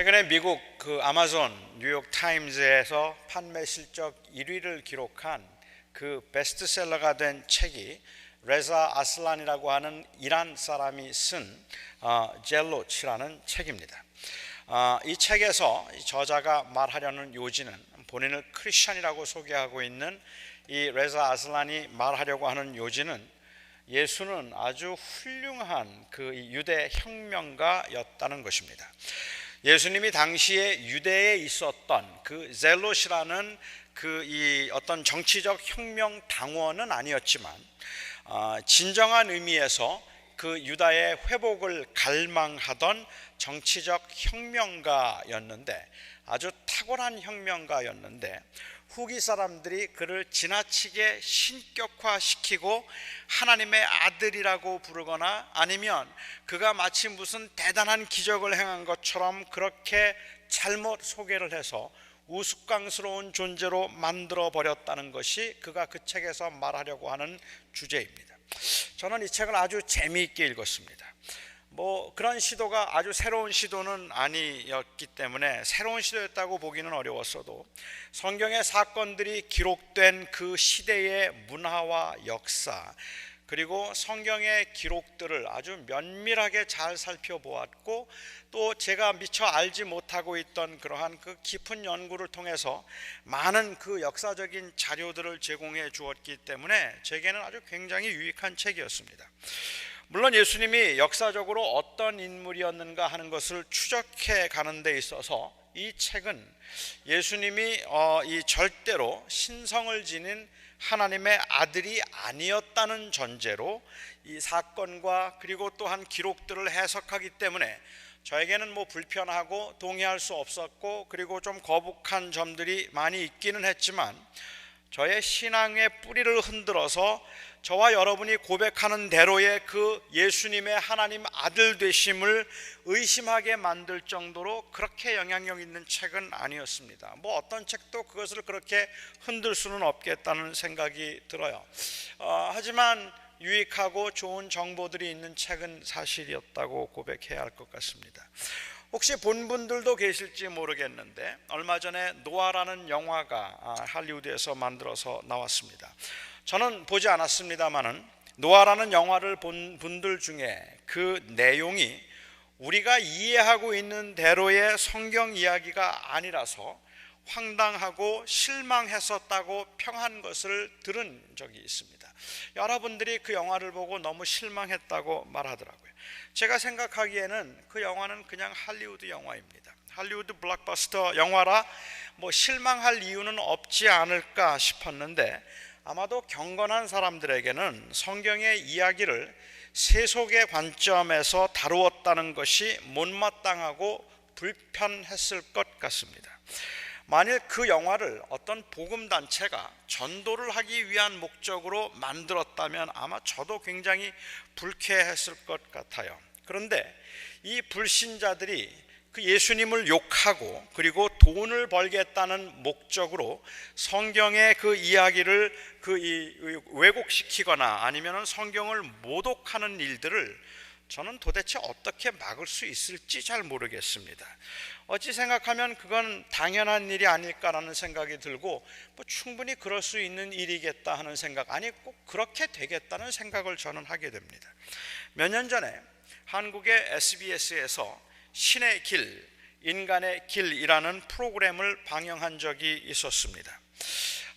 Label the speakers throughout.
Speaker 1: 최근에 미국 아마존 뉴욕 타임즈에서 판매 실적 1위를 기록한 그 베스트셀러가 된 책이 레자 아슬란이라고 하는 이란 사람이 쓴 젤롯이라는 책입니다. 이 책에서 저자가 말하려는 요지는 본인을 크리스천이라고 소개하고 있는 이 레자 아슬란이 말하려고 하는 요지는 예수는 아주 훌륭한 그 유대 혁명가였다는 것입니다. 예수님이 당시에 유대에 있었던 그 젤롯이라는 이 어떤 정치적 혁명 당원은 아니었지만 진정한 의미에서 그 유다의 회복을 갈망하던 정치적 혁명가였는데, 아주 탁월한 혁명가였는데 후기 사람들이 그를 지나치게 신격화시키고 하나님의 아들이라고 부르거나 아니면 그가 마치 무슨 대단한 기적을 행한 것처럼 그렇게 잘못 소개를 해서 우스꽝스러운 존재로 만들어 버렸다는 것이 그가 그 책에서 말하려고 하는 주제입니다. 저는 이 책을 아주 재미있게 읽었습니다. 그런 시도가 아주 새로운 시도는 아니었기 때문에 새로운 시도였다고 보기는 어려웠어도 성경의 사건들이 기록된 그 시대의 문화와 역사, 그리고 성경의 기록들을 아주 면밀하게 잘 살펴보았고, 또 제가 미처 알지 못하고 있던 그러한 그 깊은 연구를 통해서 많은 그 역사적인 자료들을 제공해 주었기 때문에 제게는 아주 굉장히 유익한 책이었습니다. 물론 예수님이 역사적으로 어떤 인물이었는가 하는 것을 추적해 가는 데 있어서 이 책은 예수님이 이 절대로 신성을 지닌 하나님의 아들이 아니었다는 전제로 이 사건과 그리고 또한 기록들을 해석하기 때문에 저에게는 불편하고 동의할 수 없었고, 그리고 좀 거북한 점들이 많이 있기는 했지만 저의 신앙의 뿌리를 흔들어서 저와 여러분이 고백하는 대로의 그 예수님의 하나님 아들 되심을 의심하게 만들 정도로 그렇게 영향력 있는 책은 아니었습니다. 어떤 책도 그것을 그렇게 흔들 수는 없겠다는 생각이 들어요. 하지만 유익하고 좋은 정보들이 있는 책은 사실이었다고 고백해야 할 것 같습니다. 혹시 본 분들도 계실지 모르겠는데 얼마 전에 노아라는 영화가 할리우드에서 만들어서 나왔습니다. 저는 보지 않았습니다마는 노아라는 영화를 본 분들 중에 그 내용이 우리가 이해하고 있는 대로의 성경 이야기가 아니라서 황당하고 실망했었다고 평한 것을 들은 적이 있습니다. 여러분들이 그 영화를 보고 너무 실망했다고 말하더라고요. 제가 생각하기에는 그 영화는 그냥 할리우드 영화입니다. 할리우드 블록버스터 영화라 실망할 이유는 없지 않을까 싶었는데, 아마도 경건한 사람들에게는 성경의 이야기를 세속의 관점에서 다루었다는 것이 못마땅하고 불편했을 것 같습니다. 만일 그 영화를 어떤 복음단체가 전도를 하기 위한 목적으로 만들었다면 아마 저도 굉장히 불쾌했을 것 같아요. 그런데 이 불신자들이 그 예수님을 욕하고 그리고 돈을 벌겠다는 목적으로 성경의 그 이야기를 왜곡시키거나 아니면 성경을 모독하는 일들을 저는 도대체 어떻게 막을 수 있을지 잘 모르겠습니다. 어찌 생각하면 그건 당연한 일이 아닐까라는 생각이 들고 충분히 그럴 수 있는 일이겠다 하는 생각, 아니 꼭 그렇게 되겠다는 생각을 저는 하게 됩니다. 몇 년 전에 한국의 SBS에서 신의 길, 인간의 길이라는 프로그램을 방영한 적이 있었습니다.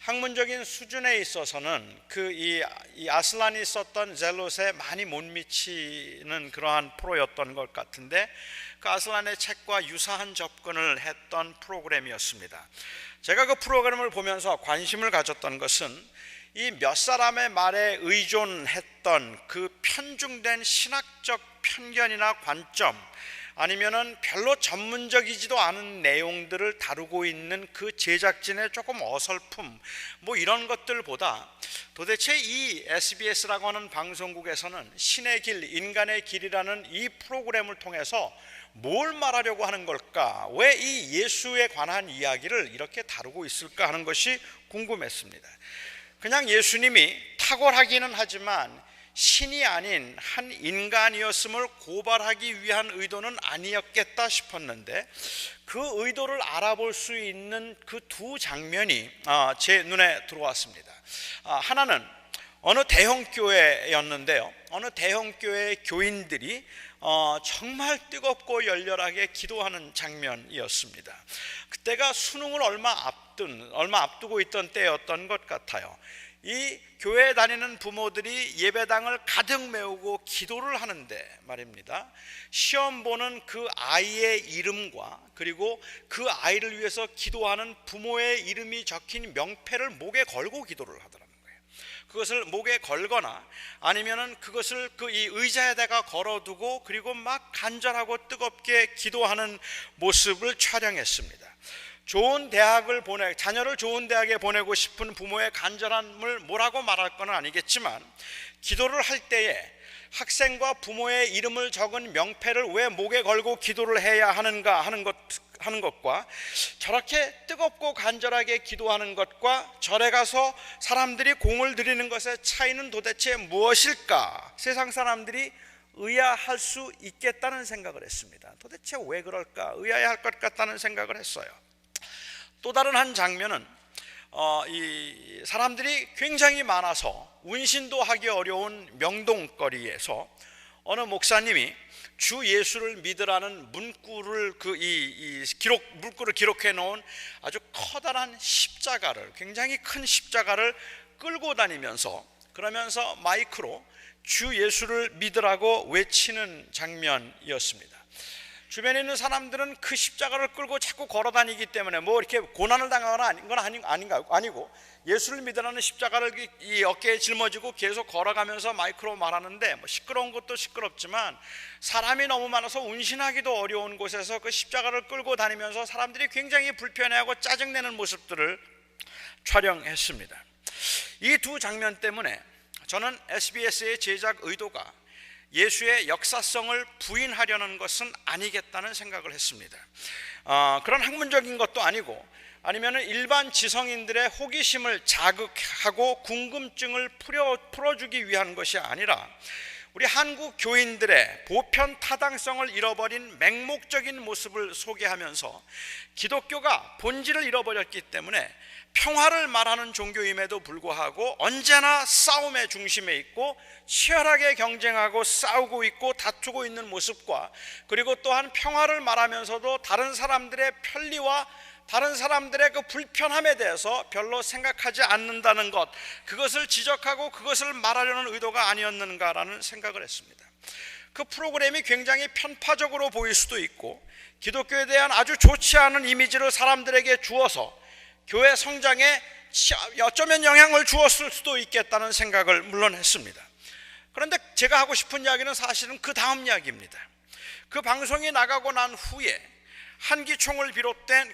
Speaker 1: 학문적인 수준에 있어서는 이 아슬란이 썼던 젤롯에 많이 못 미치는 그러한 프로였던 것 같은데, 그 아슬란의 책과 유사한 접근을 했던 프로그램이었습니다. 제가 그 프로그램을 보면서 관심을 가졌던 것은 이 몇 사람의 말에 의존했던 그 편중된 신학적 편견이나 관점, 아니면은 별로 전문적이지도 않은 내용들을 다루고 있는 그 제작진의 조금 어설픔, 이런 것들보다 도대체 이 SBS라고 하는 방송국에서는 신의 길, 인간의 길이라는 이 프로그램을 통해서 뭘 말하려고 하는 걸까? 왜 이 예수에 관한 이야기를 이렇게 다루고 있을까 하는 것이 궁금했습니다. 그냥 예수님이 탁월하기는 하지만 신이 아닌 한 인간이었음을 고발하기 위한 의도는 아니었겠다 싶었는데, 그 의도를 알아볼 수 있는 그 두 장면이 제 눈에 들어왔습니다. 하나는 어느 대형 교회였는데요, 어느 대형 교회 교인들이 정말 뜨겁고 열렬하게 기도하는 장면이었습니다. 그때가 수능을 얼마 앞두고 있던 때였던 것 같아요. 이 교회에 다니는 부모들이 예배당을 가득 메우고 기도를 하는데 말입니다, 시험 보는 그 아이의 이름과 그리고 그 아이를 위해서 기도하는 부모의 이름이 적힌 명패를 목에 걸고 기도를 하더라고요. 그것을 목에 걸거나 아니면은 그것을 이 의자에다가 걸어두고 그리고 막 간절하고 뜨겁게 기도하는 모습을 촬영했습니다. 자녀를 좋은 대학에 보내고 싶은 부모의 간절함을 뭐라고 말할 건 아니겠지만, 기도를 할 때에 학생과 부모의 이름을 적은 명패를 왜 목에 걸고 기도를 해야 하는가 하는 것과, 저렇게 뜨겁고 간절하게 기도하는 것과 절에 가서 사람들이 공을 들이는 것의 차이는 도대체 무엇일까? 세상 사람들이 의아할 수 있겠다는 생각을 했습니다. 도대체 왜 그럴까? 의아해할 것 같다는 생각을 했어요. 또 다른 한 장면은 이 사람들이 굉장히 많아서 운신도 하기 어려운 명동거리에서 어느 목사님이 주 예수를 믿으라는 문구를 문구를 기록해 놓은 아주 커다란 십자가를, 굉장히 큰 십자가를 끌고 다니면서, 그러면서 마이크로 주 예수를 믿으라고 외치는 장면이었습니다. 주변에 있는 사람들은 그 십자가를 끌고 자꾸 걸어 다니기 때문에 뭐 이렇게 고난을 당하거나 건 아니고, 예수를 믿으라는 십자가를 이 어깨에 짊어지고 계속 걸어가면서 마이크로 말하는데, 뭐 시끄러운 것도 시끄럽지만 사람이 너무 많아서 운신하기도 어려운 곳에서 그 십자가를 끌고 다니면서 사람들이 굉장히 불편해하고 짜증내는 모습들을 촬영했습니다. 이 두 장면 때문에 저는 SBS의 제작 의도가 예수의 역사성을 부인하려는 것은 아니겠다는 생각을 했습니다. 그런 학문적인 것도 아니고, 아니면 일반 지성인들의 호기심을 자극하고 궁금증을 풀어주기 위한 것이 아니라, 우리 한국 교인들의 보편 타당성을 잃어버린 맹목적인 모습을 소개하면서, 기독교가 본질을 잃어버렸기 때문에 평화를 말하는 종교임에도 불구하고 언제나 싸움의 중심에 있고 치열하게 경쟁하고 싸우고 있고 다투고 있는 모습과, 그리고 또한 평화를 말하면서도 다른 사람들의 편리와 다른 사람들의 그 불편함에 대해서 별로 생각하지 않는다는 것, 그것을 지적하고 그것을 말하려는 의도가 아니었는가라는 생각을 했습니다. 그 프로그램이 굉장히 편파적으로 보일 수도 있고, 기독교에 대한 아주 좋지 않은 이미지를 사람들에게 주어서 교회 성장에 어쩌면 영향을 주었을 수도 있겠다는 생각을 물론 했습니다. 그런데 제가 하고 싶은 이야기는 사실은 그 다음 이야기입니다. 그 방송이 나가고 난 후에 한기총을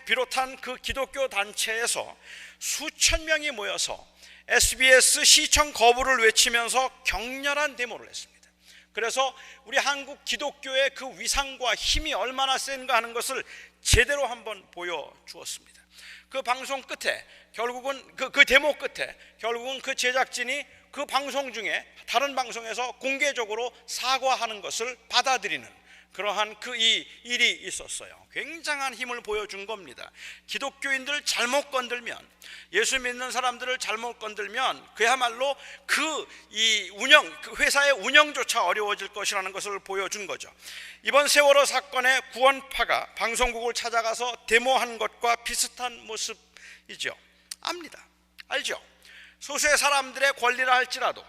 Speaker 1: 비롯한 그 기독교 단체에서 수천 명이 모여서 SBS 시청 거부를 외치면서 격렬한 데모를 했습니다. 그래서 우리 한국 기독교의 그 위상과 힘이 얼마나 센가 하는 것을 제대로 한번 보여주었습니다. 그 방송 끝에 결국은 그 데모 끝에 결국은 그 제작진이 그 방송 중에 다른 방송에서 공개적으로 사과하는 것을 받아들이는 그러한 이 일이 있었어요. 굉장한 힘을 보여준 겁니다. 기독교인들 잘못 건들면, 예수 믿는 사람들을 잘못 건들면 그야말로 그 회사의 운영조차 어려워질 것이라는 것을 보여준 거죠. 이번 세월호 사건의 구원파가 방송국을 찾아가서 데모한 것과 비슷한 모습이죠. 알죠. 소수의 사람들의 권리라 할지라도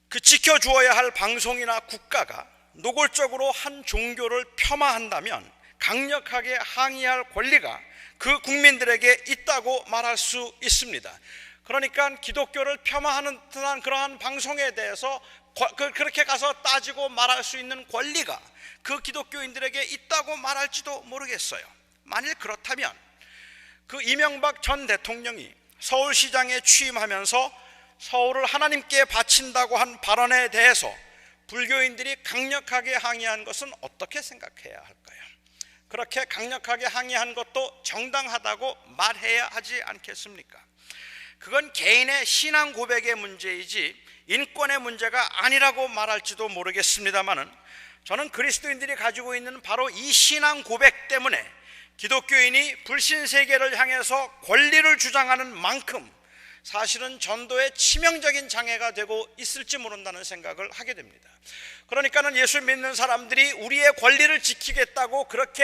Speaker 1: 그 지켜주어야 할 방송이나 국가가 노골적으로 한 종교를 폄하한다면 강력하게 항의할 권리가 그 국민들에게 있다고 말할 수 있습니다. 그러니까 기독교를 폄하하는 듯한 그러한 방송에 대해서 그렇게 가서 따지고 말할 수 있는 권리가 그 기독교인들에게 있다고 말할지도 모르겠어요. 만일 그렇다면 그 이명박 전 대통령이 서울시장에 취임하면서 서울을 하나님께 바친다고 한 발언에 대해서 불교인들이 강력하게 항의한 것은 어떻게 생각해야 할까요? 그렇게 강력하게 항의한 것도 정당하다고 말해야 하지 않겠습니까? 그건 개인의 신앙 고백의 문제이지 인권의 문제가 아니라고 말할지도 모르겠습니다만은, 저는 그리스도인들이 가지고 있는 바로 이 신앙 고백 때문에 기독교인이 불신 세계를 향해서 권리를 주장하는 만큼 사실은 전도에 치명적인 장애가 되고 있을지 모른다는 생각을 하게 됩니다. 그러니까는 예수 믿는 사람들이 우리의 권리를 지키겠다고 그렇게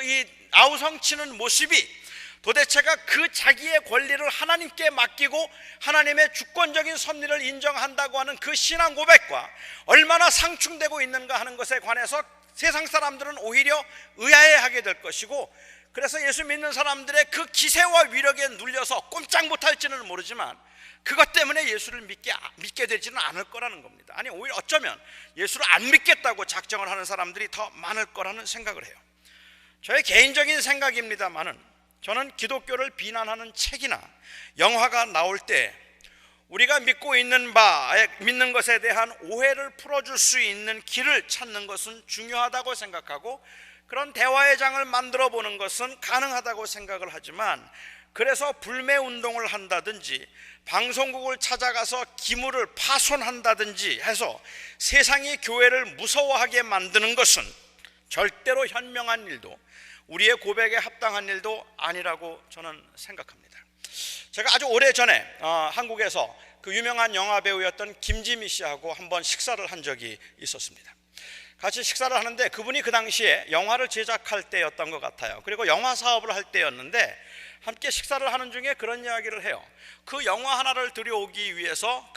Speaker 1: 이 아우성치는 모습이 도대체가 그 자기의 권리를 하나님께 맡기고 하나님의 주권적인 섭리를 인정한다고 하는 그 신앙 고백과 얼마나 상충되고 있는가 하는 것에 관해서 세상 사람들은 오히려 의아해하게 될 것이고, 그래서 예수 믿는 사람들의 그 기세와 위력에 눌려서 꼼짝 못할지는 모르지만 그것 때문에 예수를 믿게 되지는 않을 거라는 겁니다. 아니, 오히려 어쩌면 예수를 안 믿겠다고 작정을 하는 사람들이 더 많을 거라는 생각을 해요. 저의 개인적인 생각입니다만은, 저는 기독교를 비난하는 책이나 영화가 나올 때 우리가 믿고 있는 믿는 것에 대한 오해를 풀어줄 수 있는 길을 찾는 것은 중요하다고 생각하고, 그런 대화의 장을 만들어 보는 것은 가능하다고 생각을 하지만, 그래서 불매 운동을 한다든지 방송국을 찾아가서 기물을 파손한다든지 해서 세상이 교회를 무서워하게 만드는 것은 절대로 현명한 일도 우리의 고백에 합당한 일도 아니라고 저는 생각합니다. 제가 아주 오래전에 한국에서 그 유명한 영화 배우였던 김지미 씨하고 한번 식사를 한 적이 있었습니다. 같이 식사를 하는데 그분이 그 당시에 영화를 제작할 때였던 것 같아요. 그리고 영화 사업을 할 때였는데 함께 식사를 하는 중에 그런 이야기를 해요. 그 영화 하나를 들여오기 위해서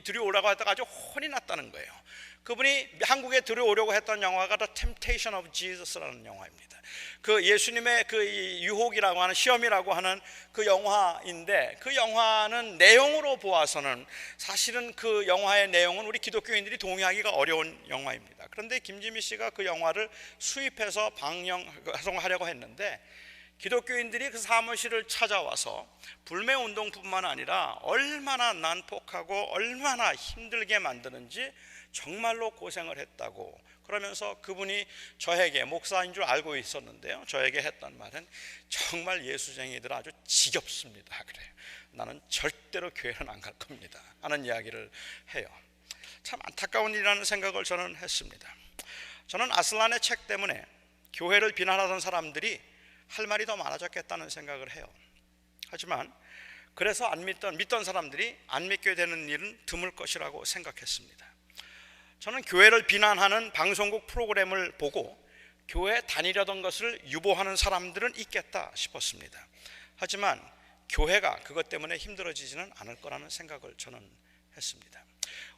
Speaker 1: 들여오라고 하다가 아주 혼이 났다는 거예요. 그분이 한국에 들여오려고 했던 영화가 The Temptation of Jesus라는 영화입니다. 그 예수님의 그 유혹이라고 하는, 시험이라고 하는 그 영화인데, 그 영화는 내용으로 보아서는 사실은 그 영화의 내용은 우리 기독교인들이 동의하기가 어려운 영화입니다. 그런데 김지미 씨가 그 영화를 수입해서 방영하려고 했는데 기독교인들이 그 사무실을 찾아와서 불매운동뿐만 아니라 얼마나 난폭하고 얼마나 힘들게 만드는지 정말로 고생을 했다고, 그러면서 그분이 저에게, 목사인 줄 알고 있었는데요, 저에게 했던 말은 정말 예수쟁이들 아주 지겹습니다. 그래요. 나는 절대로 교회는 안 갈 겁니다 하는 이야기를 해요. 참 안타까운 일이라는 생각을 저는 했습니다. 저는 아슬란의 책 때문에 교회를 비난하던 사람들이 할 말이 더 많아졌겠다는 생각을 해요. 하지만 그래서 믿던 사람들이 안 믿게 되는 일은 드물 것이라고 생각했습니다. 저는 교회를 비난하는 방송국 프로그램을 보고 교회에 다니려던 것을 유보하는 사람들은 있겠다 싶었습니다. 하지만 교회가 그것 때문에 힘들어지지는 않을 거라는 생각을 저는 했습니다.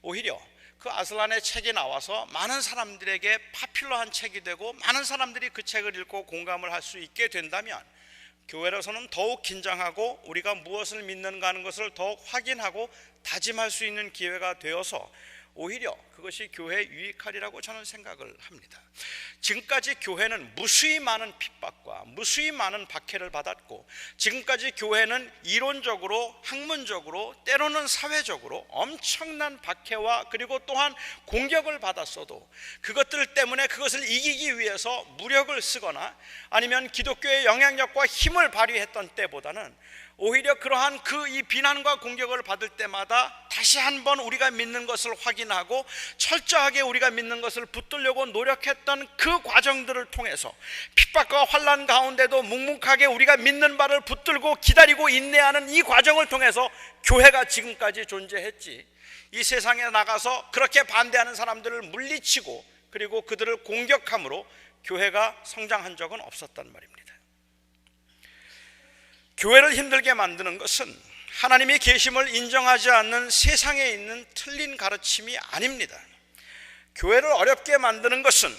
Speaker 1: 오히려 그 아슬란의 책이 나와서 많은 사람들에게 파퓰러한 책이 되고 많은 사람들이 그 책을 읽고 공감을 할 수 있게 된다면 교회로서는 더욱 긴장하고 우리가 무엇을 믿는가 하는 것을 더욱 확인하고 다짐할 수 있는 기회가 되어서 오히려 그것이 교회에 유익하리라고 저는 생각을 합니다. 지금까지 교회는 무수히 많은 핍박과 무수히 많은 박해를 받았고, 지금까지 교회는 이론적으로, 학문적으로, 때로는 사회적으로 엄청난 박해와 그리고 또한 공격을 받았어도 그것들 때문에 그것을 이기기 위해서 무력을 쓰거나 아니면 기독교의 영향력과 힘을 발휘했던 때보다는 오히려 그러한 이 비난과 공격을 받을 때마다 다시 한번 우리가 믿는 것을 확인하고 철저하게 우리가 믿는 것을 붙들려고 노력했던 그 과정들을 통해서 핍박과 환난 가운데도 묵묵하게 우리가 믿는 바를 붙들고 기다리고 인내하는 이 과정을 통해서 교회가 지금까지 존재했지, 이 세상에 나가서 그렇게 반대하는 사람들을 물리치고 그리고 그들을 공격함으로 교회가 성장한 적은 없었단 말입니다. 교회를 힘들게 만드는 것은 하나님의 계심을 인정하지 않는 세상에 있는 틀린 가르침이 아닙니다. 교회를 어렵게 만드는 것은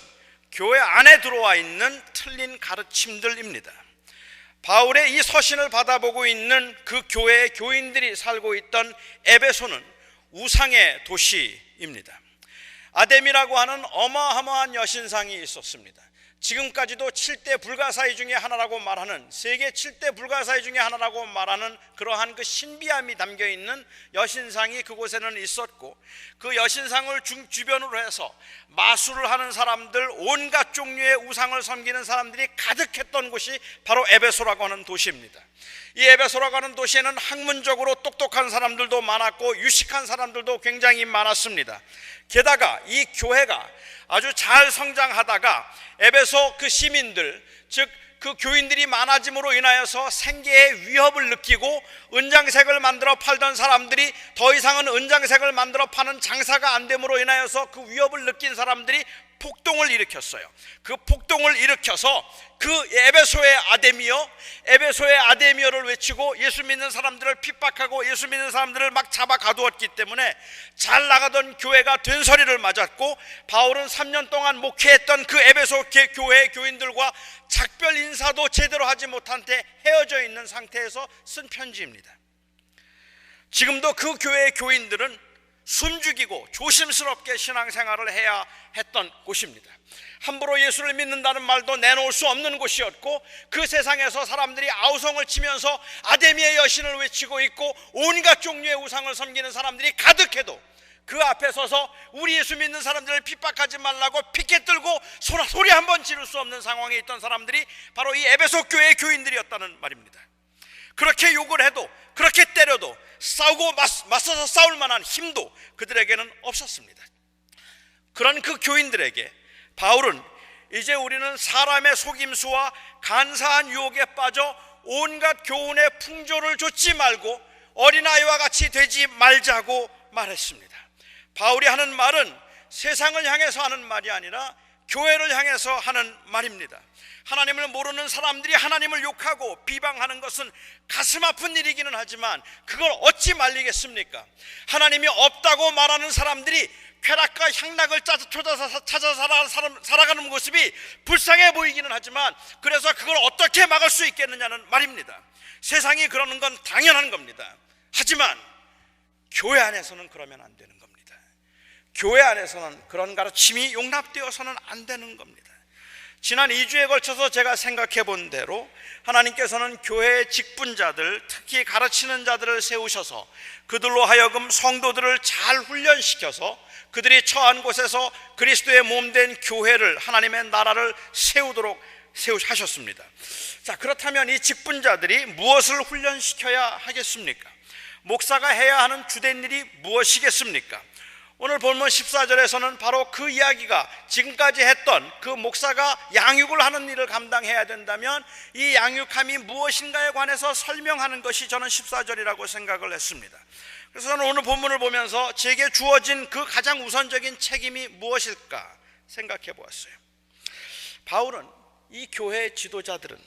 Speaker 1: 교회 안에 들어와 있는 틀린 가르침들입니다. 바울의 이 서신을 받아보고 있는 그 교회의 교인들이 살고 있던 에베소는 우상의 도시입니다. 아뎀이라고 하는 어마어마한 여신상이 있었습니다. 지금까지도 7대 불가사의 중에 하나라고 말하는, 세계 7대 불가사의 중에 하나라고 말하는 그러한 그 신비함이 담겨있는 여신상이 그곳에는 있었고, 그 여신상을 주변으로 해서 마술을 하는 사람들, 온갖 종류의 우상을 섬기는 사람들이 가득했던 곳이 바로 에베소라고 하는 도시입니다. 이 에베소라고 하는 도시에는 학문적으로 똑똑한 사람들도 많았고 유식한 사람들도 굉장히 많았습니다. 게다가 이 교회가 아주 잘 성장하다가 에베소 그 시민들, 즉 그 교인들이 많아짐으로 인하여서 생계의 위협을 느끼고 은장색을 만들어 팔던 사람들이 더 이상은 은장색을 만들어 파는 장사가 안 됨으로 인하여서 그 위협을 느낀 사람들이 폭동을 일으켰어요. 그 폭동을 일으켜서 그 에베소의 아데미어를 외치고 예수 믿는 사람들을 핍박하고 예수 믿는 사람들을 막 잡아 가두었기 때문에 잘 나가던 교회가 된소리를 맞았고, 바울은 3년 동안 목회했던 그 에베소 교회 교인들과 작별 인사도 제대로 하지 못한 채 헤어져 있는 상태에서 쓴 편지입니다. 지금도 그 교회의 교인들은 숨죽이고 조심스럽게 신앙생활을 해야 했던 곳입니다. 함부로 예수를 믿는다는 말도 내놓을 수 없는 곳이었고, 그 세상에서 사람들이 아우성을 치면서 아데미의 여신을 외치고 있고 온갖 종류의 우상을 섬기는 사람들이 가득해도 그 앞에 서서 우리 예수 믿는 사람들을 핍박하지 말라고 피켓 들고 소리 한번 지를 수 없는 상황에 있던 사람들이 바로 이 에베소 교회의 교인들이었다는 말입니다. 그렇게 욕을 해도, 그렇게 때려도, 싸우고 맞서서 싸울 만한 힘도 그들에게는 없었습니다. 그런 그 교인들에게 바울은 이제 우리는 사람의 속임수와 간사한 유혹에 빠져 온갖 교훈의 풍조를 좇지 말고 어린아이와 같이 되지 말자고 말했습니다. 바울이 하는 말은 세상을 향해서 하는 말이 아니라 교회를 향해서 하는 말입니다. 하나님을 모르는 사람들이 하나님을 욕하고 비방하는 것은 가슴 아픈 일이기는 하지만 그걸 어찌 말리겠습니까? 하나님이 없다고 말하는 사람들이 쾌락과 향락을 찾아 살아가는 모습이 불쌍해 보이기는 하지만, 그래서 그걸 어떻게 막을 수 있겠느냐는 말입니다. 세상이 그러는 건 당연한 겁니다. 하지만 교회 안에서는 그러면 안 되는 겁니다. 교회 안에서는 그런 가르침이 용납되어서는 안 되는 겁니다. 지난 2주에 걸쳐서 제가 생각해 본 대로 하나님께서는 교회의 직분자들, 특히 가르치는 자들을 세우셔서 그들로 하여금 성도들을 잘 훈련시켜서 그들이 처한 곳에서 그리스도의 몸된 교회를, 하나님의 나라를 세우도록 하셨습니다. 자, 그렇다면 이 직분자들이 무엇을 훈련시켜야 하겠습니까? 목사가 해야 하는 주된 일이 무엇이겠습니까? 오늘 본문 14절에서는 바로 그 이야기가, 지금까지 했던 그 목사가 양육을 하는 일을 감당해야 된다면 이 양육함이 무엇인가에 관해서 설명하는 것이 저는 14절이라고 생각을 했습니다. 그래서 저는 오늘 본문을 보면서 제게 주어진 그 가장 우선적인 책임이 무엇일까 생각해 보았어요. 바울은 이 교회의 지도자들은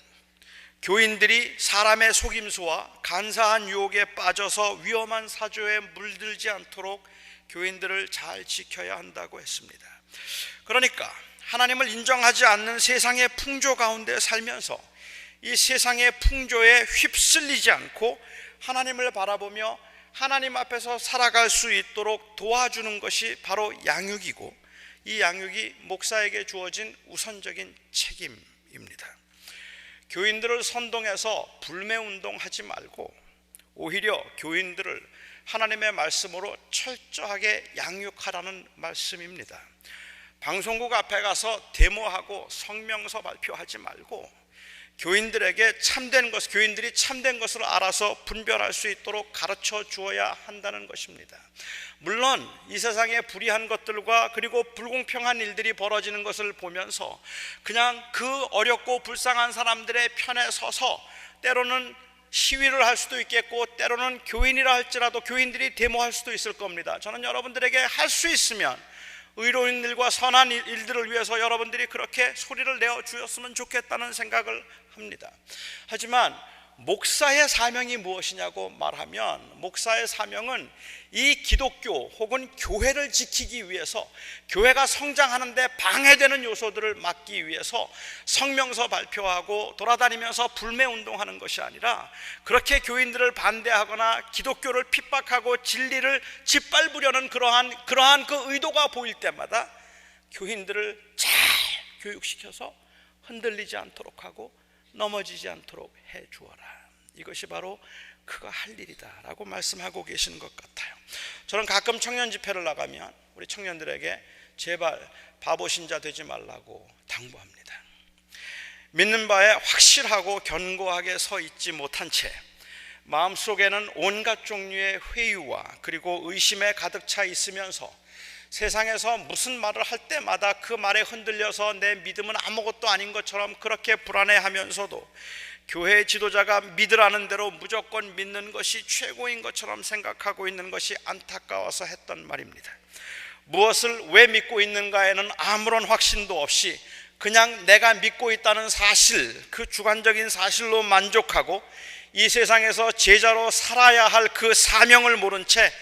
Speaker 1: 교인들이 사람의 속임수와 간사한 유혹에 빠져서 위험한 사조에 물들지 않도록 교인들을 잘 지켜야 한다고 했습니다. 그러니까 하나님을 인정하지 않는 세상의 풍조 가운데 살면서 이 세상의 풍조에 휩쓸리지 않고 하나님을 바라보며 하나님 앞에서 살아갈 수 있도록 도와주는 것이 바로 양육이고, 이 양육이 목사에게 주어진 우선적인 책임입니다. 교인들을 선동해서 불매운동하지 말고 오히려 교인들을 하나님의 말씀으로 철저하게 양육하라는 말씀입니다. 방송국 앞에 가서 데모하고 성명서 발표하지 말고 교인들에게 교인들이 참된 것을 알아서 분별할 수 있도록 가르쳐 주어야 한다는 것입니다. 물론 이 세상의 불의한 것들과 그리고 불공평한 일들이 벌어지는 것을 보면서 그냥 그 어렵고 불쌍한 사람들의 편에 서서 때로는 시위를 할 수도 있겠고, 때로는 교인이라 할지라도 교인들이 데모할 수도 있을 겁니다. 저는 여러분들에게 할 수 있으면 의로운 일과 선한 일들을 위해서 여러분들이 그렇게 소리를 내어 주셨으면 좋겠다는 생각을 합니다. 하지만 목사의 사명이 무엇이냐고 말하면, 목사의 사명은 이 기독교 혹은 교회를 지키기 위해서, 교회가 성장하는데 방해되는 요소들을 막기 위해서 성명서 발표하고 돌아다니면서 불매운동하는 것이 아니라, 그렇게 교인들을 반대하거나 기독교를 핍박하고 진리를 짓밟으려는 그러한 그 의도가 보일 때마다 교인들을 잘 교육시켜서 흔들리지 않도록 하고 넘어지지 않도록 해주어라. 이것이 바로 그가 할 일이다 라고 말씀하고 계시는 것 같아요. 저는 가끔 청년 집회를 나가면 우리 청년들에게 제발 바보 신자 되지 말라고 당부합니다. 믿는 바에 확실하고 견고하게 서 있지 못한 채 마음속에는 온갖 종류의 회유와 그리고 의심에 가득 차 있으면서 세상에서 무슨 말을 할 때마다 그 말에 흔들려서 내 믿음은 아무것도 아닌 것처럼 그렇게 불안해하면서도 교회 지도자가 믿으라는 대로 무조건 믿는 것이 최고인 것처럼 생각하고 있는 것이 안타까워서 했던 말입니다. 무엇을 왜 믿고 있는가에는 아무런 확신도 없이 그냥 내가 믿고 있다는 사실, 그 주관적인 사실로 만족하고 이 세상에서 제자로 살아야 할 그 사명을 모른 채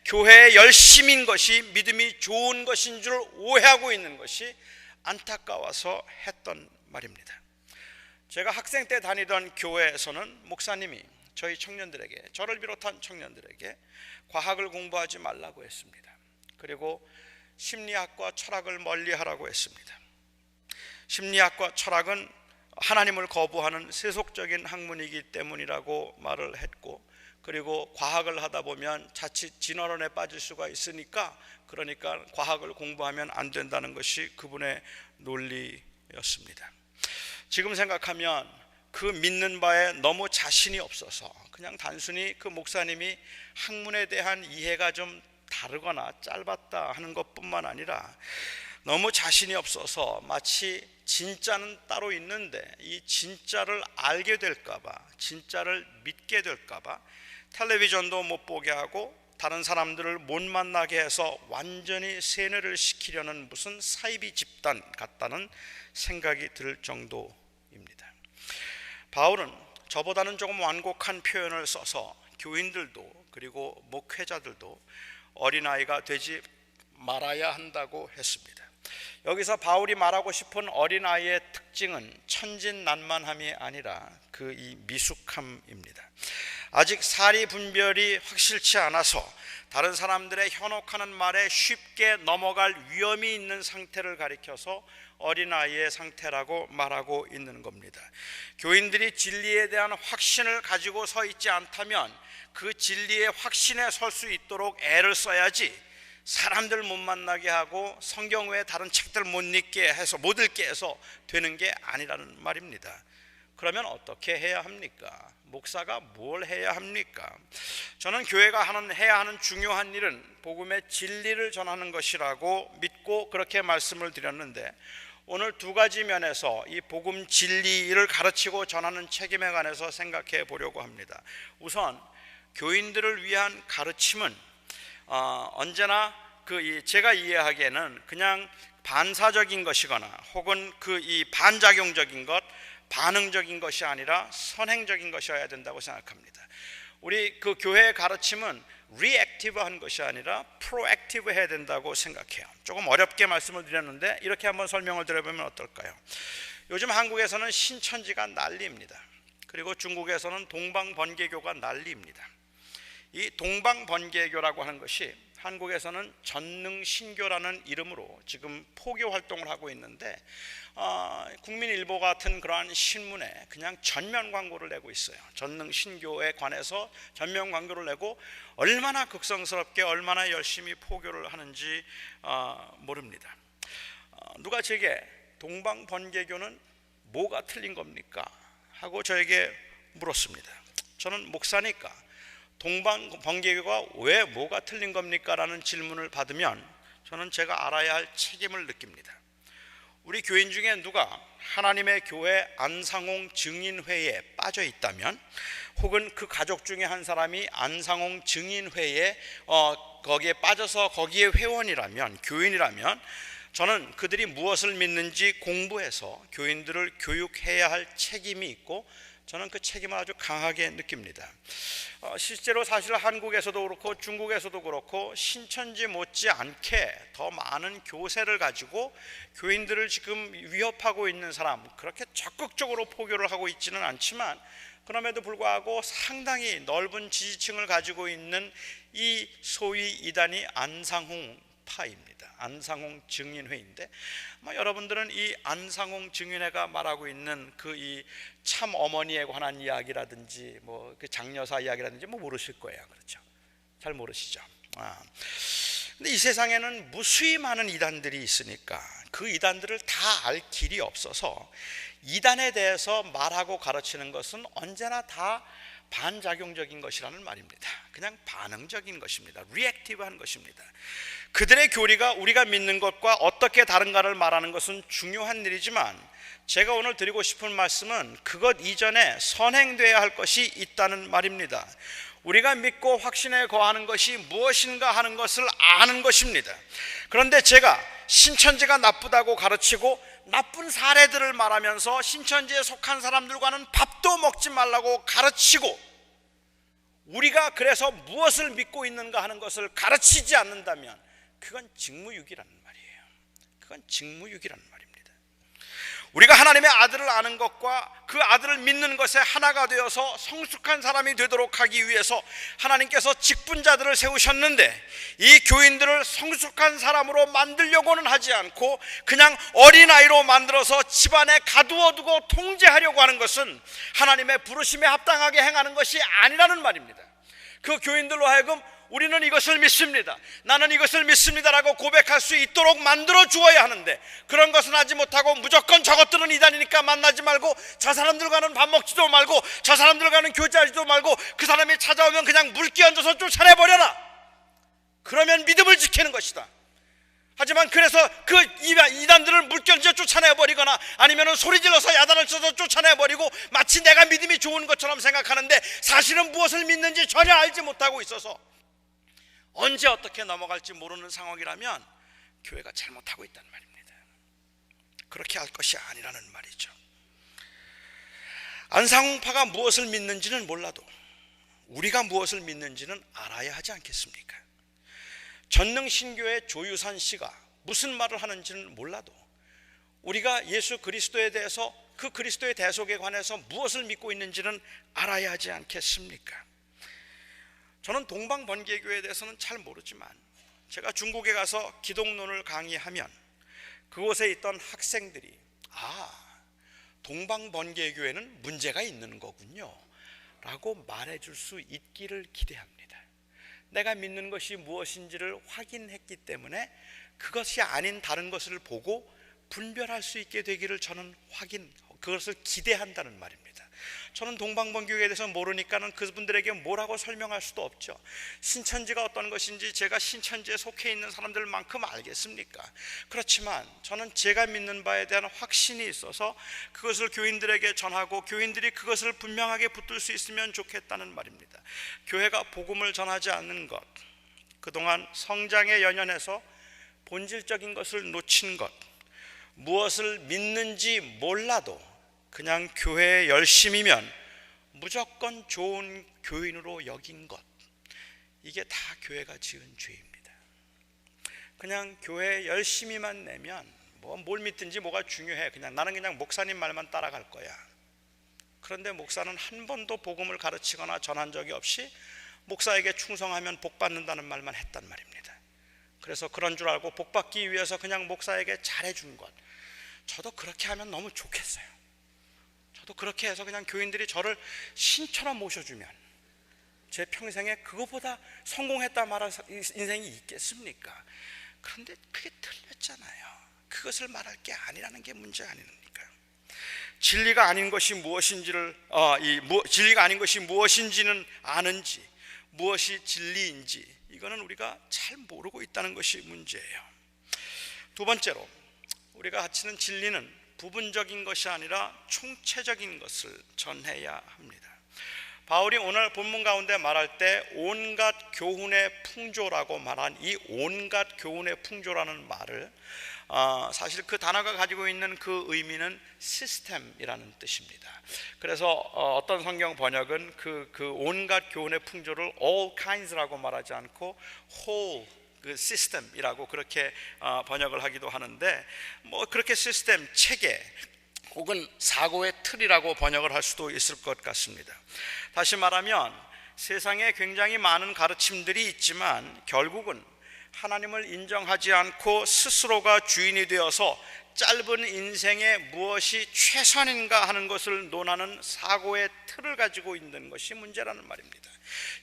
Speaker 1: 교회의 열심인 것이 믿음이 좋은 것인 줄 오해하고 있는 것이 안타까워서 했던 말입니다. 제가 학생 때 다니던 교회에서는 목사님이 저희 청년들에게, 저를 비롯한 청년들에게 과학을 공부하지 말라고 했습니다. 그리고 심리학과 철학을 멀리하라고 했습니다. 심리학과 철학은 하나님을 거부하는 세속적인 학문이기 때문이라고 말을 했고, 그리고 과학을 하다 보면 자칫 진화론에 빠질 수가 있으니까 그러니까 과학을 공부하면 안 된다는 것이 그분의 논리였습니다. 지금 생각하면 그 믿는 바에 너무 자신이 없어서 그냥 단순히 그 목사님이 학문에 대한 이해가 좀 다르거나 짧았다 하는 것뿐만 아니라 너무 자신이 없어서 마치 진짜는 따로 있는데 이 진짜를 알게 될까봐, 진짜를 믿게 될까봐 텔레비전도 못 보게 하고 다른 사람들을 못 만나게 해서 완전히 세뇌를 시키려는 무슨 사이비 집단 같다는 생각이 들 정도입니다. 바울은 저보다는 조금 완곡한 표현을 써서 교인들도 그리고 목회자들도 어린아이가 되지 말아야 한다고 했습니다. 여기서 바울이 말하고 싶은 어린아이의 특징은 천진난만함이 아니라 그 이 미숙함입니다. 아직 사리 분별이 확실치 않아서 다른 사람들의 현혹하는 말에 쉽게 넘어갈 위험이 있는 상태를 가리켜서 어린아이의 상태라고 말하고 있는 겁니다. 교인들이 진리에 대한 확신을 가지고 서 있지 않다면 그 진리의 확신에 설 수 있도록 애를 써야지 사람들 못 만나게 하고 성경 외에 다른 책들 못 읽게 해서 되는 게 아니라는 말입니다. 그러면 어떻게 해야 합니까? 목사가 뭘 해야 합니까? 저는 교회가 해야 하는 중요한 일은 복음의 진리를 전하는 것이라고 믿고 그렇게 말씀을 드렸는데, 오늘 두 가지 면에서 이 복음 진리를 가르치고 전하는 책임에 관해서 생각해 보려고 합니다. 우선 교인들을 위한 가르침은 언제나 제가 이해하기에는 그냥 반사적인 것이거나 혹은 이 반작용적인 것, 반응적인 것이 아니라 선행적인 것이어야 된다고 생각합니다. 우리 그 교회의 가르침은 리액티브한 것이 아니라 프로액티브 해야 된다고 생각해요. 조금 어렵게 말씀을 드렸는데 이렇게 한번 설명을 드려보면 어떨까요? 요즘 한국에서는 신천지가 난리입니다. 그리고 중국에서는 동방번개교가 난리입니다. 이 동방번개교라고 하는 것이 한국에서는 전능신교라는 이름으로 지금 포교 활동을 하고 있는데 국민일보 같은 그러한 신문에 그냥 전면 광고를 내고 있어요. 전능신교에 관해서 전면 광고를 내고 얼마나 극성스럽게 얼마나 열심히 포교를 하는지 모릅니다. 누가 제게 동방번개교는 뭐가 틀린 겁니까? 하고 저에게 물었습니다. 저는 목사니까 동방번개교가 왜 뭐가 틀린 겁니까? 라는 질문을 받으면 저는 제가 알아야 할 책임을 느낍니다. 우리 교인 중에 누가 하나님의 교회 안상홍 증인회에 빠져 있다면, 혹은 그 가족 중에 한 사람이 안상홍 증인회에 거기에 빠져서 거기에 회원이라면, 교인이라면 저는 그들이 무엇을 믿는지 공부해서 교인들을 교육해야 할 책임이 있고 저는 그 책임을 아주 강하게 느낍니다. 실제로 사실 한국에서도 그렇고 중국에서도 그렇고 신천지 못지않게 더 많은 교세를 가지고 교인들을 지금 위협하고 있는 사람, 그렇게 적극적으로 포교를 하고 있지는 않지만 그럼에도 불구하고 상당히 넓은 지지층을 가지고 있는 이 소위 이단이 안상홍 파입니다. 안상홍 증인회인데 여러분들은 이 안상홍 증인회가 말하고 있는 그 이 참 어머니에 관한 이야기라든지 그 장여사 이야기라든지 모르실 거예요. 그렇죠? 잘 모르시죠? 근데 이 세상에는 무수히 많은 이단들이 있으니까 그 이단들을 다 알 길이 없어서 이단에 대해서 말하고 가르치는 것은 언제나 다 반작용적인 것이라는 말입니다. 그냥 반응적인 것입니다. 리액티브한 것입니다. 그들의 교리가 우리가 믿는 것과 어떻게 다른가를 말하는 것은 중요한 일이지만, 제가 오늘 드리고 싶은 말씀은 그것 이전에 선행되어야 할 것이 있다는 말입니다. 우리가 믿고 확신에 거하는 것이 무엇인가 하는 것을 아는 것입니다. 그런데 제가 신천지가 나쁘다고 가르치고 나쁜 사례들을 말하면서 신천지에 속한 사람들과는 밥도 먹지 말라고 가르치고, 우리가 그래서 무엇을 믿고 있는가 하는 것을 가르치지 않는다면 그건 직무유기라는 말이에요. 그건 직무유기라는 말입니다. 우리가 하나님의 아들을 아는 것과 그 아들을 믿는 것에 하나가 되어서 성숙한 사람이 되도록 하기 위해서 하나님께서 직분자들을 세우셨는데, 이 교인들을 성숙한 사람으로 만들려고는 하지 않고 그냥 어린아이로 만들어서 집안에 가두어두고 통제하려고 하는 것은 하나님의 부르심에 합당하게 행하는 것이 아니라는 말입니다. 그 교인들로 하여금 우리는 이것을 믿습니다, 나는 이것을 믿습니다라고 고백할 수 있도록 만들어 주어야 하는데, 그런 것은 하지 못하고 무조건 저것들은 이단이니까 만나지 말고, 저 사람들과는 밥 먹지도 말고, 저 사람들과는 교제하지도 말고, 그 사람이 찾아오면 그냥 물 끼얹어서 쫓아내버려라. 그러면 믿음을 지키는 것이다. 하지만 그래서 그 이단들을 물결지어 쫓아내버리거나 아니면 소리질러서 야단을 쳐서 쫓아내버리고 마치 내가 믿음이 좋은 것처럼 생각하는데, 사실은 무엇을 믿는지 전혀 알지 못하고 있어서 언제 어떻게 넘어갈지 모르는 상황이라면 교회가 잘못하고 있다는 말입니다. 그렇게 할 것이 아니라는 말이죠. 안상홍파가 무엇을 믿는지는 몰라도 우리가 무엇을 믿는지는 알아야 하지 않겠습니까? 전능신교의 조유선 씨가 무슨 말을 하는지는 몰라도 우리가 예수 그리스도에 대해서, 그 그리스도의 대속에 관해서 무엇을 믿고 있는지는 알아야 하지 않겠습니까? 저는 동방번개교회에 대해서는 잘 모르지만, 제가 중국에 가서 기독론을 강의하면 그곳에 있던 학생들이 동방번개교회는 문제가 있는 거군요 라고 말해줄 수 있기를 기대합니다. 내가 믿는 것이 무엇인지를 확인했기 때문에 그것이 아닌 다른 것을 보고 분별할 수 있게 되기를 저는 그것을 기대한다는 말입니다. 저는 동방번개교회에 대해서 모르니까는 그분들에게 뭐라고 설명할 수도 없죠. 신천지가 어떤 것인지 제가 신천지에 속해 있는 사람들만큼 알겠습니까? 그렇지만 저는 제가 믿는 바에 대한 확신이 있어서 그것을 교인들에게 전하고 교인들이 그것을 분명하게 붙들 수 있으면 좋겠다는 말입니다. 교회가 복음을 전하지 않는 것, 그동안 성장에 연연해서 본질적인 것을 놓친 것, 무엇을 믿는지 몰라도 그냥 교회에 열심이면 무조건 좋은 교인으로 여긴 것, 이게 다 교회가 지은 죄입니다. 그냥 교회에 열심히만 내면 뭘 믿든지 뭐가 중요해, 나는 그냥 목사님 말만 따라갈 거야. 그런데 목사는 한 번도 복음을 가르치거나 전한 적이 없이 목사에게 충성하면 복 받는다는 말만 했단 말입니다. 그래서 그런 줄 알고 복 받기 위해서 그냥 목사에게 잘해준 것, 저도 그렇게 하면 너무 좋겠어요. 저도 그렇게 해서 그냥 교인들이 저를 신처럼 모셔주면 제 평생에 그거보다 성공했다 말할 인생이 있겠습니까? 그런데 그게 틀렸잖아요. 그것을 말할 게 아니라는 게 문제 아닙니까? 진리가 아닌 것이 무엇인지를 진리가 아닌 것이 무엇인지는 아는지, 무엇이 진리인지 이거는 우리가 잘 모르고 있다는 것이 문제예요. 두 번째로, 우리가 가르치는 진리는 부분적인 것이 아니라 총체적인 것을 전해야 합니다. 바울이 오늘 본문 가운데 말할 때 온갖 교훈의 풍조라고 말한 이 온갖 교훈의 풍조라는 말을 사실 그 단어가 가지고 있는 그 의미는 시스템이라는 뜻입니다. 그래서 어떤 성경 번역은 그 온갖 교훈의 풍조를 all kinds라고 말하지 않고 whole 그 시스템이라고 그렇게 번역을 하기도 하는데, 그렇게 시스템, 체계 혹은 사고의 틀이라고 번역을 할 수도 있을 것 같습니다. 다시 말하면 세상에 굉장히 많은 가르침들이 있지만 결국은 하나님을 인정하지 않고 스스로가 주인이 되어서 짧은 인생에 무엇이 최선인가 하는 것을 논하는 사고의 틀을 가지고 있는 것이 문제라는 말입니다.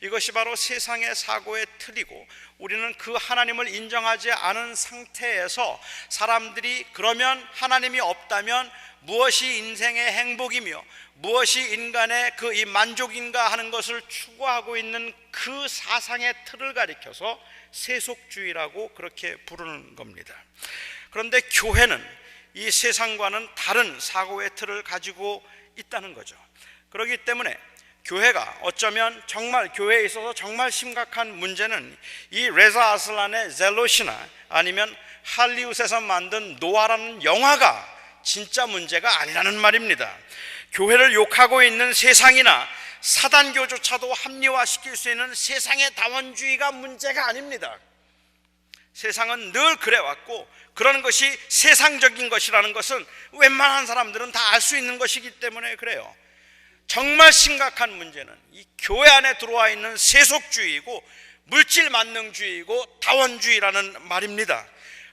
Speaker 1: 이것이 바로 세상의 사고의 틀이고, 우리는 그 하나님을 인정하지 않은 상태에서 사람들이 그러면 하나님이 없다면 무엇이 인생의 행복이며 무엇이 인간의 그 이 만족인가 하는 것을 추구하고 있는 그 사상의 틀을 가리켜서 세속주의라고 그렇게 부르는 겁니다. 그런데 교회는 이 세상과는 다른 사고의 틀을 가지고 있다는 거죠. 그렇기 때문에 교회가 어쩌면 정말 교회에 있어서 정말 심각한 문제는 이 레자 아슬란의 젤롯이나 아니면 할리우드에서 만든 노아라는 영화가 진짜 문제가 아니라는 말입니다. 교회를 욕하고 있는 세상이나 사단교조차도 합리화시킬 수 있는 세상의 다원주의가 문제가 아닙니다. 세상은 늘 그래왔고, 그런 것이 세상적인 것이라는 것은 웬만한 사람들은 다 알 수 있는 것이기 때문에 그래요. 정말 심각한 문제는 이 교회 안에 들어와 있는 세속주의이고 물질 만능주의이고 다원주의라는 말입니다.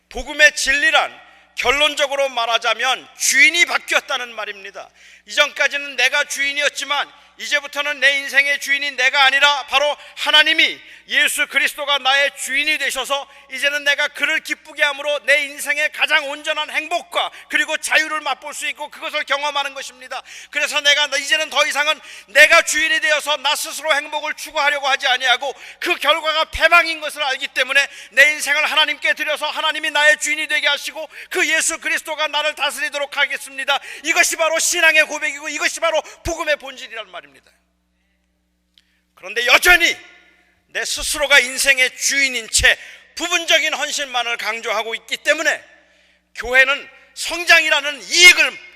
Speaker 1: 복음의 진리란 결론적으로 말하자면 주인이 바뀌었다는 말입니다. 이전까지는 내가 주인이었지만 이제부터는 내 인생의 주인이 내가 아니라 바로 하나님이, 예수 그리스도가 나의 주인이 되셔서 이제는 내가 그를 기쁘게 함으로 내 인생의 가장 온전한 행복과 그리고 자유를 맛볼 수 있고 그것을 경험하는 것입니다. 그래서 내가 이제는 더 이상은 내가 주인이 되어서 나 스스로 행복을 추구하려고 하지 아니하고 그 결과가 패망인 것을 알기 때문에 내 인생을 하나님께 드려서 하나님이 나의 주인이 되게 하시고 그 예수 그리스도가 나를 다스리도록 하겠습니다. 이것이 바로 신앙의 고백이고 이것이 바로 복음의 본질이란 말입니다. 그런데 여전히 내 스스로가 인생의 주인인 채 부분적인 헌신만을 강조하고 있기 때문에 교회는 성장이라는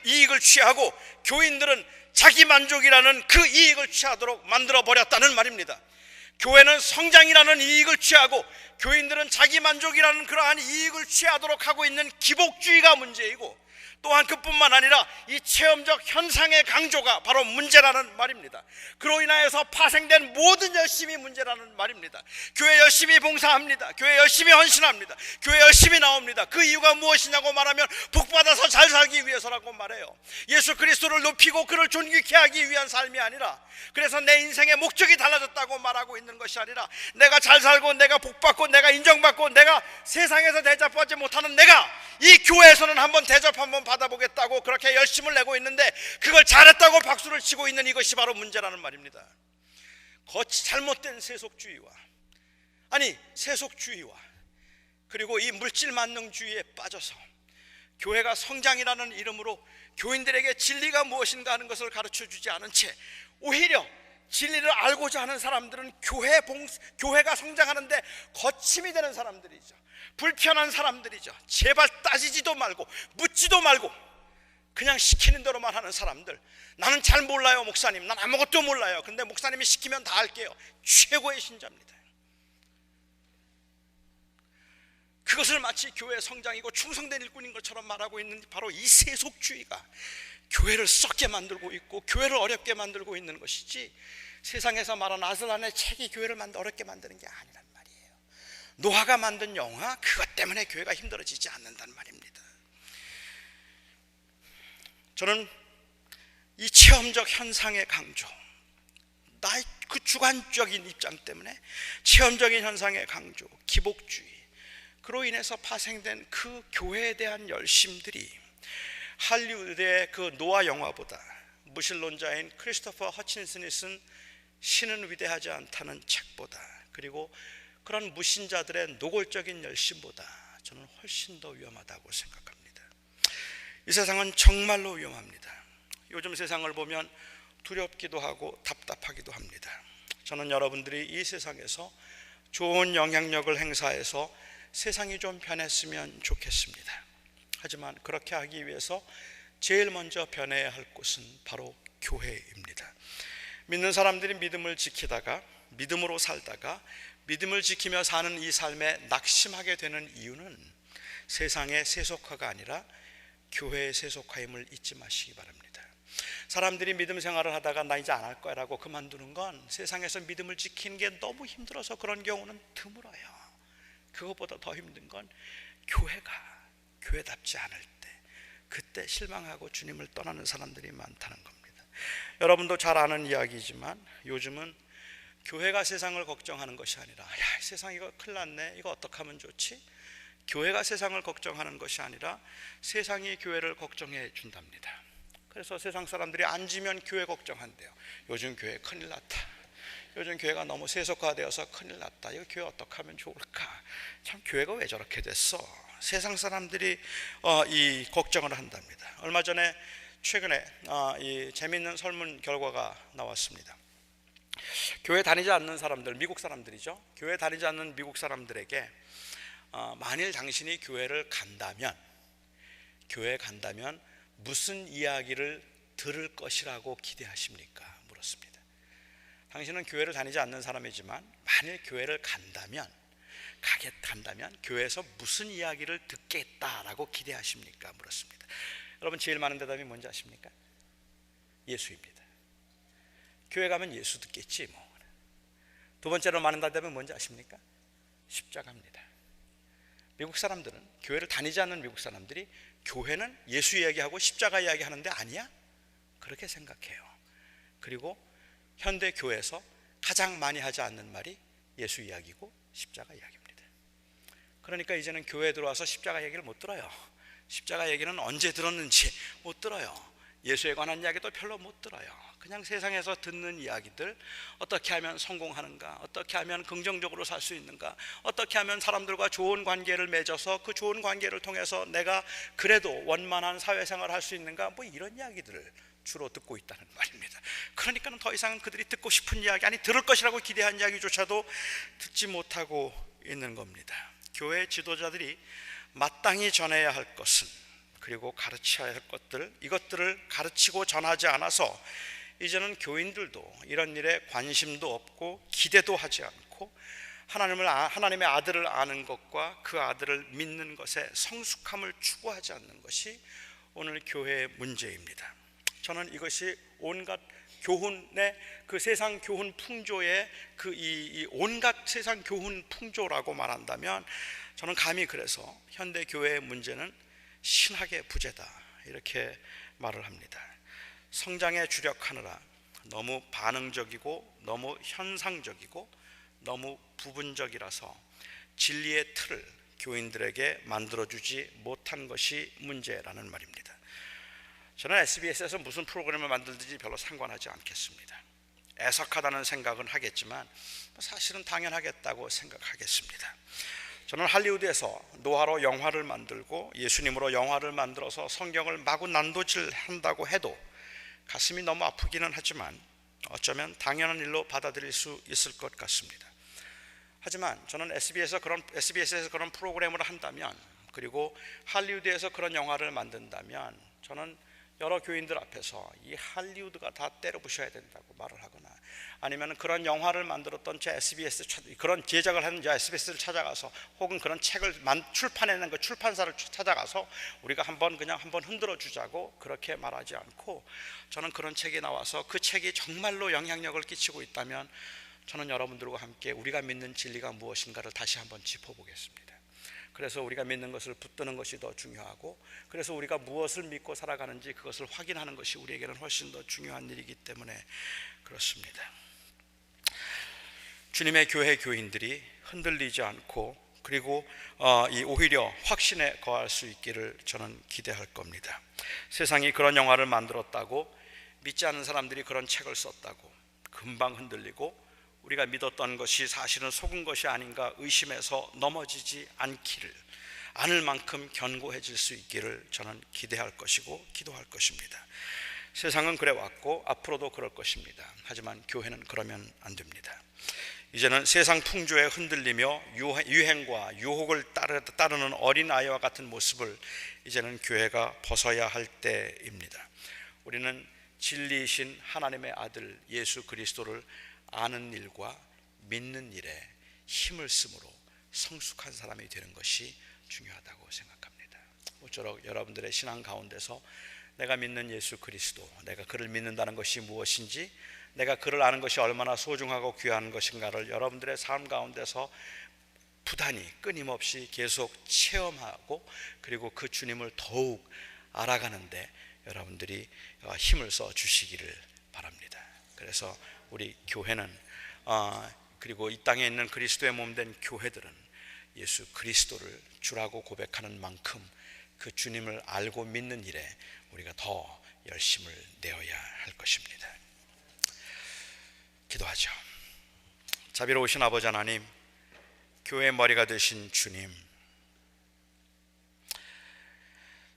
Speaker 1: 이익을 취하고 교인들은 자기 만족이라는 그 이익을 취하도록 만들어버렸다는 말입니다. 교회는 성장이라는 이익을 취하고 교인들은 자기 만족이라는 그러한 이익을 취하도록 하고 있는 기복주의가 문제이고, 또한 그뿐만 아니라 이 체험적 현상의 강조가 바로 문제라는 말입니다. 그로 인하여서 파생된 모든 열심이 문제라는 말입니다. 교회 열심히 봉사합니다. 교회 열심히 헌신합니다. 교회 열심히 나옵니다. 그 이유가 무엇이냐고 말하면 복받아서 잘 살기 위해서라고 말해요. 예수 그리스도를 높이고 그를 존귀케 하기 위한 삶이 아니라, 그래서 내 인생의 목적이 달라졌다고 말하고 있는 것이 아니라 내가 잘 살고 내가 복받고 내가 인정받고 내가 세상에서 대접받지 못하는 내가 이 교회에서는 한번 대접 한번 받아보겠다고 그렇게 열심을 내고 있는데 그걸 잘했다고 박수를 치고 있는 이것이 바로 문제라는 말입니다. 거치 잘못된 세속주의와 그리고 이 물질 만능주의에 빠져서 교회가 성장이라는 이름으로 교인들에게 진리가 무엇인가 하는 것을 가르쳐주지 않은 채 오히려 진리를 알고자 하는 사람들은 교회가 성장하는데 거침이 되는 사람들이죠. 불편한 사람들이죠. 제발 따지지도 말고 묻지도 말고 그냥 시키는 대로만 하는 사람들. 나는 잘 몰라요 목사님, 난 아무것도 몰라요. 근데 목사님이 시키면 다 할게요. 최고의 신자입니다. 그것을 마치 교회의 성장이고 충성된 일꾼인 것처럼 말하고 있는 바로 이 세속주의가 교회를 썩게 만들고 있고 교회를 어렵게 만들고 있는 것이지, 세상에서 말하는 아슬란의 책이 교회를 어렵게 만드는 게 아니란 말이에요. 노아가 만든 영화, 그것 때문에 교회가 힘들어지지 않는단 말입니다. 저는 이 체험적 현상의 강조, 나의 그 주관적인 입장 때문에 체험적인 현상의 강조, 기복주의, 그로 인해서 파생된 그 교회에 대한 열심들이 할리우드의 그 노아 영화보다, 무신론자인 크리스토퍼 허친슨이 쓴 신은 위대하지 않다는 책보다, 그리고 그런 무신자들의 노골적인 열심보다 저는 훨씬 더 위험하다고 생각합니다. 이 세상은 정말로 위험합니다. 요즘 세상을 보면 두렵기도 하고 답답하기도 합니다. 저는 여러분들이 이 세상에서 좋은 영향력을 행사해서 세상이 좀 변했으면 좋겠습니다. 하지만 그렇게 하기 위해서 제일 먼저 변해야 할 곳은 바로 교회입니다. 믿는 사람들이 믿음을 지키다가, 믿음으로 살다가 믿음을 지키며 사는 이 삶에 낙심하게 되는 이유는 세상의 세속화가 아니라 교회의 세속화임을 잊지 마시기 바랍니다. 사람들이 믿음 생활을 하다가 나 이제 안 할 거야 라고 그만두는 건 세상에서 믿음을 지키는 게 너무 힘들어서 그런 경우는 드물어요. 그것보다 더 힘든 건 교회가 교회답지 않을 때, 그때 실망하고 주님을 떠나는 사람들이 많다는 겁니다. 여러분도 잘 아는 이야기지만 요즘은 교회가 세상을 걱정하는 것이 아니라 야, 세상 이거 큰일 났네, 이거 어떻게 하면 좋지? 교회가 세상을 걱정하는 것이 아니라 세상이 교회를 걱정해 준답니다. 그래서 세상 사람들이 앉으면 교회 걱정한대요. 요즘 교회 큰일 났다, 요즘 교회가 너무 세속화되어서 큰일 났다, 이거 교회 어떻게 하면 좋을까? 참 교회가 왜 저렇게 됐어? 세상 사람들이 이 걱정을 한답니다. 얼마 전에 최근에 이 재미있는 설문 결과가 나왔습니다. 교회 다니지 않는 사람들, 미국 사람들이죠. 교회 다니지 않는 미국 사람들에게 만일 당신이 교회에 간다면 무슨 이야기를 들을 것이라고 기대하십니까? 물었습니다. 당신은 교회를 다니지 않는 사람이지만 만일 교회를 간다면 교회에서 무슨 이야기를 듣겠다라고 기대하십니까? 물었습니다. 여러분, 제일 많은 대답이 뭔지 아십니까? 예수입니다. 교회 가면 예수 듣겠지 뭐. 두 번째로 많은 대답은 뭔지 아십니까? 십자가입니다. 미국 사람들은, 교회를 다니지 않는 미국 사람들이 교회는 예수 이야기하고 십자가 이야기하는데 아니야? 그렇게 생각해요. 그리고 현대 교회에서 가장 많이 하지 않는 말이 예수 이야기고 십자가 이야기입니다. 그러니까 이제는 교회에 들어와서 십자가 얘기를 못 들어요. 십자가 얘기는 언제 들었는지 못 들어요. 예수에 관한 이야기도 별로 못 들어요. 그냥 세상에서 듣는 이야기들, 어떻게 하면 성공하는가, 어떻게 하면 긍정적으로 살 수 있는가, 어떻게 하면 사람들과 좋은 관계를 맺어서 그 좋은 관계를 통해서 내가 그래도 원만한 사회생활을 할 수 있는가, 뭐 이런 이야기들을 주로 듣고 있다는 말입니다. 그러니까는 더 이상은 그들이 듣고 싶은 이야기, 아니 들을 것이라고 기대한 이야기조차도 듣지 못하고 있는 겁니다. 교회 지도자들이 마땅히 전해야 할 것은, 그리고 가르쳐야 할 것들, 이것들을 가르치고 전하지 않아서 이제는 교인들도 이런 일에 관심도 없고 기대도 하지 않고 하나님의 아들을 아는 것과 그 아들을 믿는 것에 성숙함을 추구하지 않는 것이 오늘 교회의 문제입니다. 저는 이것이 온갖 교훈의 그 세상 교훈 풍조의 이 온갖 세상 교훈 풍조라고 말한다면 저는 감히 그래서 현대 교회의 문제는 신학의 부재다, 이렇게 말을 합니다. 성장에 주력하느라 너무 반응적이고 너무 현상적이고 너무 부분적이라서 진리의 틀을 교인들에게 만들어주지 못한 것이 문제라는 말입니다. 저는 SBS에서 무슨 프로그램을 만들든지 별로 상관하지 않겠습니다. 애석하다는 생각은 하겠지만 사실은 당연하겠다고 생각하겠습니다. 저는 할리우드에서 노화로 영화를 만들고 예수님으로 영화를 만들어서 성경을 마구 난도질한다고 해도 가슴이 너무 아프기는 하지만 어쩌면 당연한 일로 받아들일 수 있을 것 같습니다. 하지만 저는 SBS에서 그런 프로그램을 한다면, 그리고 할리우드에서 그런 영화를 만든다면 저는 여러 교인들 앞에서 이 할리우드가 다 때려부셔야 된다고 말을 하거나, 아니면 그런 영화를 만들었던 그런 제작을 하는 SBS를 찾아가서, 혹은 그런 책을 출판해낸 그 출판사를 찾아가서 우리가 한번 흔들어 주자고 그렇게 말하지 않고, 저는 그런 책이 나와서 그 책이 정말로 영향력을 끼치고 있다면 저는 여러분들과 함께 우리가 믿는 진리가 무엇인가를 다시 한번 짚어보겠습니다. 그래서 우리가 믿는 것을 붙드는 것이 더 중요하고, 그래서 우리가 무엇을 믿고 살아가는지 그것을 확인하는 것이 우리에게는 훨씬 더 중요한 일이기 때문에 그렇습니다. 주님의 교회 교인들이 흔들리지 않고, 그리고 오히려 확신에 거할 수 있기를 저는 기대할 겁니다. 세상이 그런 영화를 만들었다고, 믿지 않는 사람들이 그런 책을 썼다고 금방 흔들리고 우리가 믿었던 것이 사실은 속은 것이 아닌가 의심해서 넘어지지 않을 만큼 견고해질 수 있기를 저는 기대할 것이고 기도할 것입니다. 세상은 그래 왔고 앞으로도 그럴 것입니다. 하지만 교회는 그러면 안 됩니다. 이제는 세상 풍조에 흔들리며 유행과 유혹을 따르는 어린아이와 같은 모습을 이제는 교회가 벗어야 할 때입니다. 우리는 진리이신 하나님의 아들 예수 그리스도를 아는 일과 믿는 일에 힘을 쓰므로 성숙한 사람이 되는 것이 중요하다고 생각합니다. 모쪼록 여러분들의 신앙 가운데서 내가 믿는 예수 그리스도, 내가 그를 믿는다는 것이 무엇인지, 내가 그를 아는 것이 얼마나 소중하고 귀한 것인가를 여러분들의 삶 가운데서 부단히 끊임없이 계속 체험하고, 그리고 그 주님을 더욱 알아가는데 여러분들이 힘을 써 주시기를 바랍니다. 그래서 우리 교회는 그리고 이 땅에 있는 그리스도의 몸된 교회들은 예수 그리스도를 주라고 고백하는 만큼 그 주님을 알고 믿는 일에 우리가 더 열심을 내어야 할 것입니다. 기도하죠. 자비로우신 아버지 하나님, 교회의 머리가 되신 주님,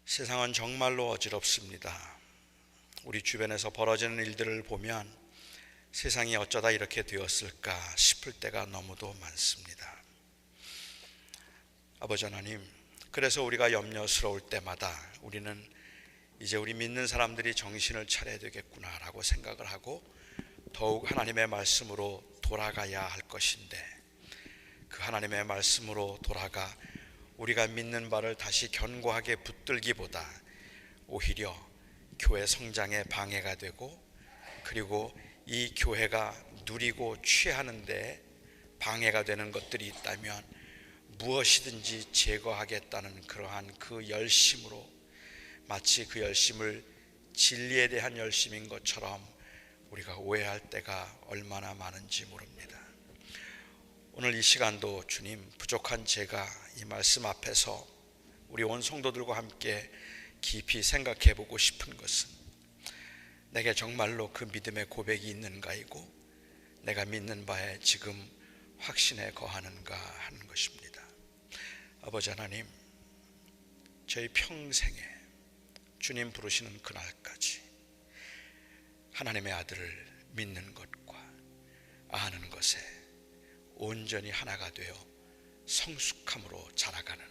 Speaker 1: 세상은 정말로 어지럽습니다. 우리 주변에서 벌어지는 일들을 보면 세상이 어쩌다 이렇게 되었을까 싶을 때가 너무도 많습니다. 아버지 하나님, 그래서 우리가 염려스러울 때마다 우리는 이제 우리 믿는 사람들이 정신을 차려야 되겠구나라고 생각을 하고 더욱 하나님의 말씀으로 돌아가야 할 것인데, 그 하나님의 말씀으로 돌아가 우리가 믿는 바를 다시 견고하게 붙들기보다 오히려 교회 성장에 방해가 되고, 그리고 이 교회가 누리고 취하는데 방해가 되는 것들이 있다면 무엇이든지 제거하겠다는 그러한 그 열심으로, 마치 그 열심을 진리에 대한 열심인 것처럼 우리가 오해할 때가 얼마나 많은지 모릅니다. 오늘 이 시간도 주님, 부족한 제가 이 말씀 앞에서 우리 온 성도들과 함께 깊이 생각해 보고 싶은 것은, 내게 정말로 그 믿음의 고백이 있는가이고 내가 믿는 바에 지금 확신에 거하는가 하는 것입니다. 아버지 하나님, 저희 평생에 주님 부르시는 그날까지 하나님의 아들을 믿는 것과 아는 것에 온전히 하나가 되어 성숙함으로 자라가는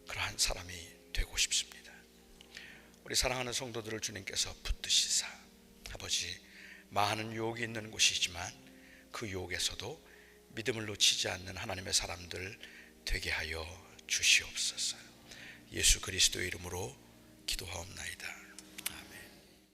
Speaker 1: 그러한 사람이 되고 싶습니다. 우리 사랑하는 성도들을 주님께서 붙드시사, 아버지, 많은 유혹이 있는 곳이지만 그 유혹에서도 믿음을 놓치지 않는 하나님의 사람들 되게 하여 주시옵소서. 예수 그리스도의 이름으로 기도하옵나이다.